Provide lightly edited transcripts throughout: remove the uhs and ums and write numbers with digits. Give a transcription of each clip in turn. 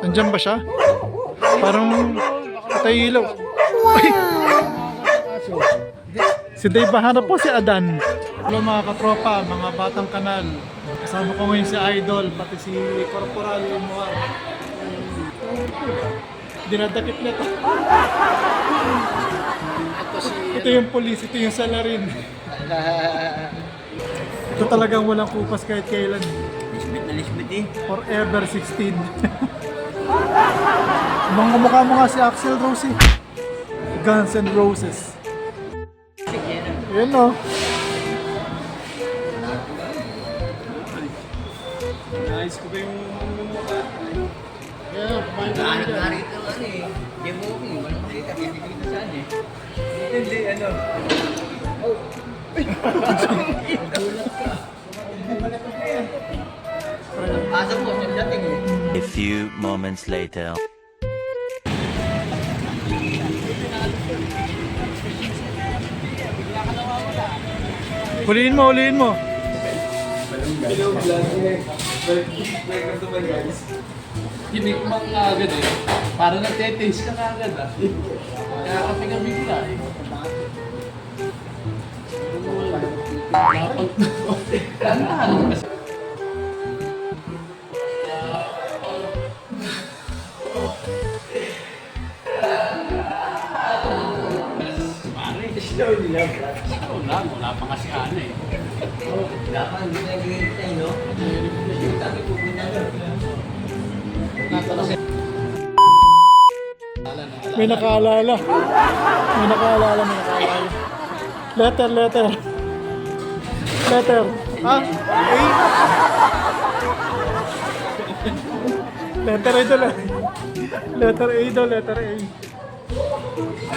Andyan ba siya? Parang patay ilaw. Ay! Si Dave Bahara po, si Adan. Hello mga katropa, mga batang kanal. Kasama ko ngayon si Idol, pati si Corporal Muar. Dinadakip nito. Ito yung police, ito yung salarin. Ito talagang walang kupas kahit kailan. Lisbit na lisbit eh. Forever 16. Mga kumukha mo nga si Axl Rose. Guns N' Roses. Ayan o. Nice ko ba yung mukha? Yeah, kumain ka Naanik dyan. nga rito ano eh. Hindi mo okay. Walang makita. Hindi dito saan eh. Hindi ano. Pasok mo sa dating eh. A few moments later. Huliin mo, huliin mo. Hello vlog. Welcome to my guys. Tinikman ka agad eh. Parang nagte-taste ka agad ah. Kaya kami nga bigla eh. Ano kasi? Slow nila. Ikaw lang, wala pa kasi ano eh. Dapat hindi na gihintay no. Yung kami pupunta doon. May nakaalala. May nakaalala. Letter. Ah, A. Letter A doon eh. Letter A doon, letter A.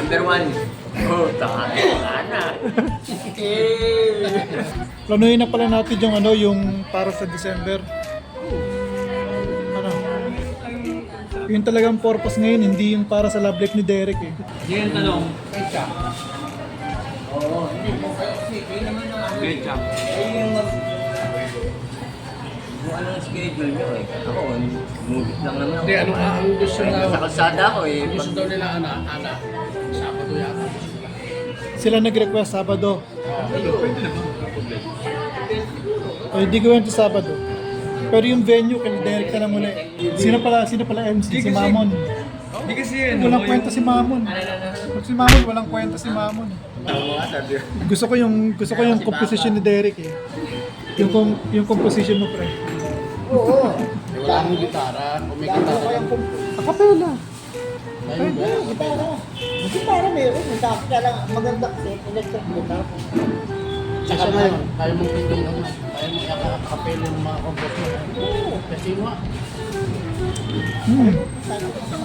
Number 1. Oh, tayo na. Planuhin na pala natin yung ano, yung para sa December. Ano? Yung talagang purpose ngayon, hindi yung para sa love life ni Derek eh. Ngayon tanong, ketchup. Oo, hindi mo kayo kasi kayo naman ang ano. Ketchup. Kung ano ang schedule nyo eh. Ako, movie lang naman ako. Hindi, ano nga ang gusto na? Sa kalsada ko eh. Ang gusto daw nila ana. Sabado yata. Sila nag-request Sabado. Pwede naman. Problema. O hindi gawin ito Sabado. Pero yung venue, kay Derek na lang uli. Sino pala MC? Si Mamon. Hindi kasi yan. Walang kwenta si Mamon. Pag si Mamon, walang kwenta si Mamon. Gusto ko yung composition ni Derek eh. Yung composition mo pre. Oo. Wala akong gitara. Kung may gitara. Acapella. Ayun ba? Kasi para meron, kaya lang maganda kasi electric guitar. Saka ngayon, kaya mong pindong naman. Kaya mong i-akapel yung mga kompos mo. Oo. Kasi nga.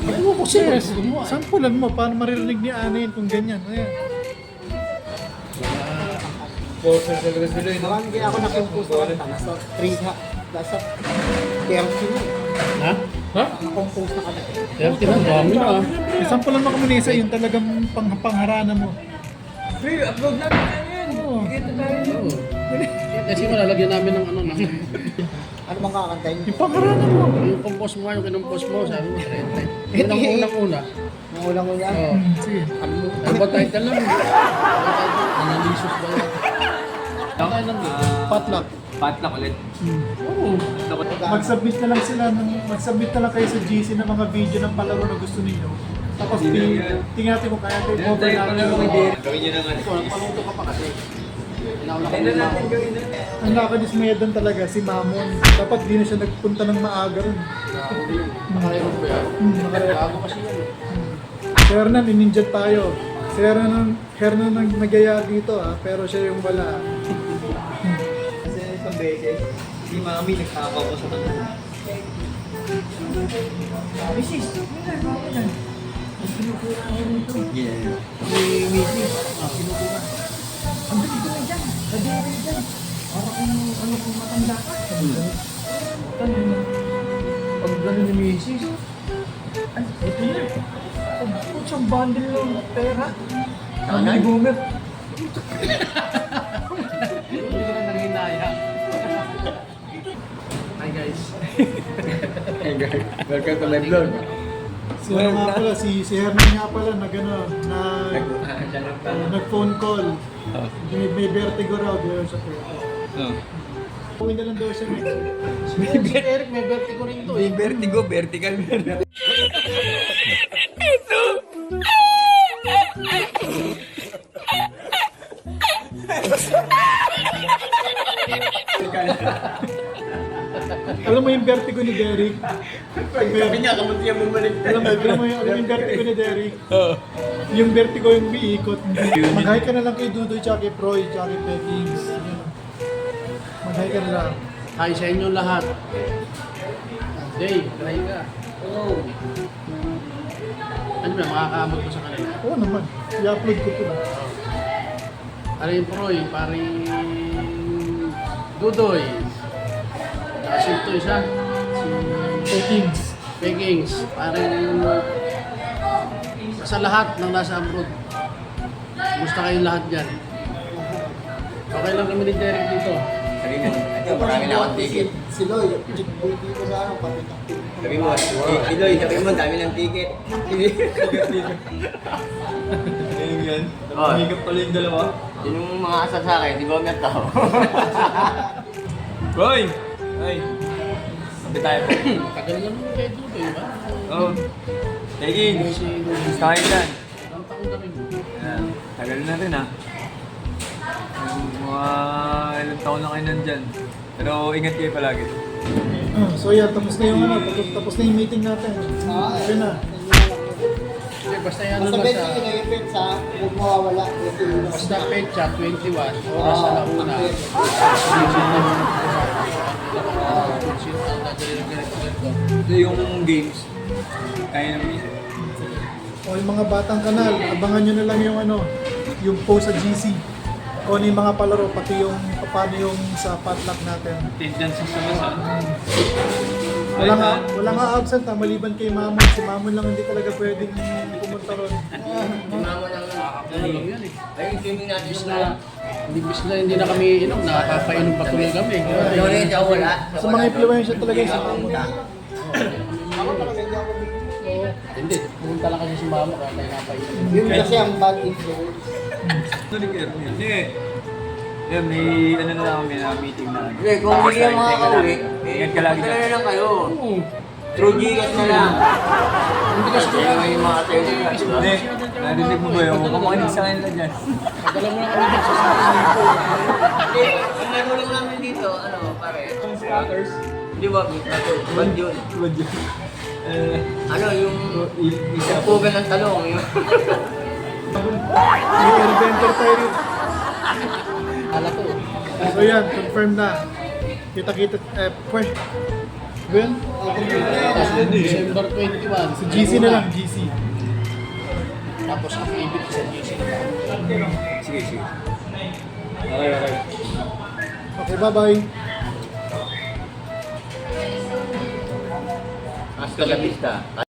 Ano ko siya? Sampulan mo, paano maririnig ni Anayin kung ganyan? Ayan. Poster sa Luis Piloy, no? Hindi ako nakimpose ng kanta. So, 3 ha. Nasa 30 na eh. Ha? Ha? Nakompose na kami. 30 na, dami na ah. Sampulan mo kami nisa, yung talagang pangharana mo. Hey, upload natin yan. Oo. Kita tayo. Oo. Kasi malalagyan namin ng ano ng Ano bang kakantayin? Yung pangharana mo. yung compose mo nga, yung kinumpos mo, sabi mo 30. Yun ang unang-una. Ang ulang-ula. Oo. Sige. Ano ba title lang? Analisus ba yan? Takay lang din. Potluck. Potluck ulit. Oo. Mag-submit na lang sila, mag-submit na lang kayo sa GC ng mga video ng palaro na gusto niyo. Tapos tingnan natin kung kaya tayo Meron cover tayo pala natin. kay Derek. Gawin nyo naman. Paluto ka pa kasi. Tignan natin gawin natin. Ang nakadismaya doon talaga si Mamon. Dapat di na siya nagpunta ng maaga rin. Nakayarong ba yan? Bago kasi yan. Si Hernan, ininjat tayo. Si Hernan nagaya dito pero siya yung wala. Kasi isang beses, si Mami nagkakaw ko sa kanila. Mrs. Yeah. Ang dali ko na dyan. Kadiri dyan. Para kung matanda ka. Pag gano'n ni Mrs. Ay, ito yun. Pag siyang bundle ng pera. Nanay? Boomer. Hindi ko na nanginaya. Welcome to my vlog. Si ano nga pala, si Hernan nga pala na gano'n, na Siya lang pala. nag-phone call. May vertigo raw, di siya po. Uwi na lang daw siya next week. Si Eric, may vertigo rin to eh. Vertigo, vertical. Alam mo yung vertigo ni Derek? Sabi niya, kamot siya bumalik. Alam mo yung vertigo ni Derek? Yung vertigo yung umiikot. Mag-hi ka na lang kay Dudoy, tsaka kay Proy, tsaka kay Peckings. Mag-hi ka na lang. Hi sa inyo lahat. Dave, try ka. Ano ba, makakaabot ko sa kanila? Oo naman, i-upload ko po. Paring Proy, paring Dudoy. Saka si ito isa. Si Peckings. Peggings. Paring sa lahat ng nasa abroad. Gusto kayong lahat dyan. Okay lang kami ni Derek dito. Sabi mo, ito, marami na akong ticket. Si Loy, hindi ko sa ano, papitak. Sabi mo, Iloy, sabi mo, dami ng ticket. Ayun yan. Oh. Higap pala yung dalawa. Yun yung mga asal sa akin, di ba umiyak tao? Roy! Ay! Sabi tayo po. Tagal lang mo kay Dudoy, ba? Oh. Tegin! Si Gusto kayo dyan. Ang taon na rin. Ayan. Tagal na rin ah. Mga ilang taon na kayo nandyan. Pero ingat kayo palagi. So yan, tapos na yung tapos na yung meeting natin. Okay na. Hindi, basta yan Basta naman bet sa... yung in-event sa huwag mawawala. Basta pecha, 21, oras sa launa. Ito yung games. Kaya naman yun. O yung mga batang kanal, abangan nyo na lang yung yung post sa GC. O ano yung mga palaro, pati yung paano yung sa potluck natin. Attendance sa sama. Wala nga absent maliban kay Mamon. Si Mamon lang hindi talaga pwedeng pumunta ron. Mama lang Yan eh. Ay, yung swimming natin Bis yung na, hindi na kami inom, nakakapainom pa tuloy kami. Yung rin, siya wala. Sa mga influensya talaga si Mamon. Ako talaga hindi ako Hindi, pumunta lang kasi si mama kaya tayo napainom. yun kasi ang bad influence. Ito ni Kermel. Hindi. Yan, may ano na lang kami na meeting na. Hindi, kung hindi yung mga kauwi, Ingat ka lagi padala dyan. na lang kayo. Through Gcash na lang. Hindi kasi Kaya yung mga attendance, di ba? Hindi. Narinig mo ba yun? Huwag ka makinig sa kanila dyan. Pagdala mo lang kami dyan sa sarili ko. Hindi, ang laro lang namin dito, ano, pare? Squatters? Di ba, band yun. Diba dyan? Ano, yung pugan ng talong, yung... May adventure tayo rin. Kala ko. So yan, confirm na. Kita-kita, pwede. Ben? December 21. Si GC na lang, GC. Tapos affidavit sa GC. Sige, sige. Okay, okay. Okay, bye-bye. Hasta la vista.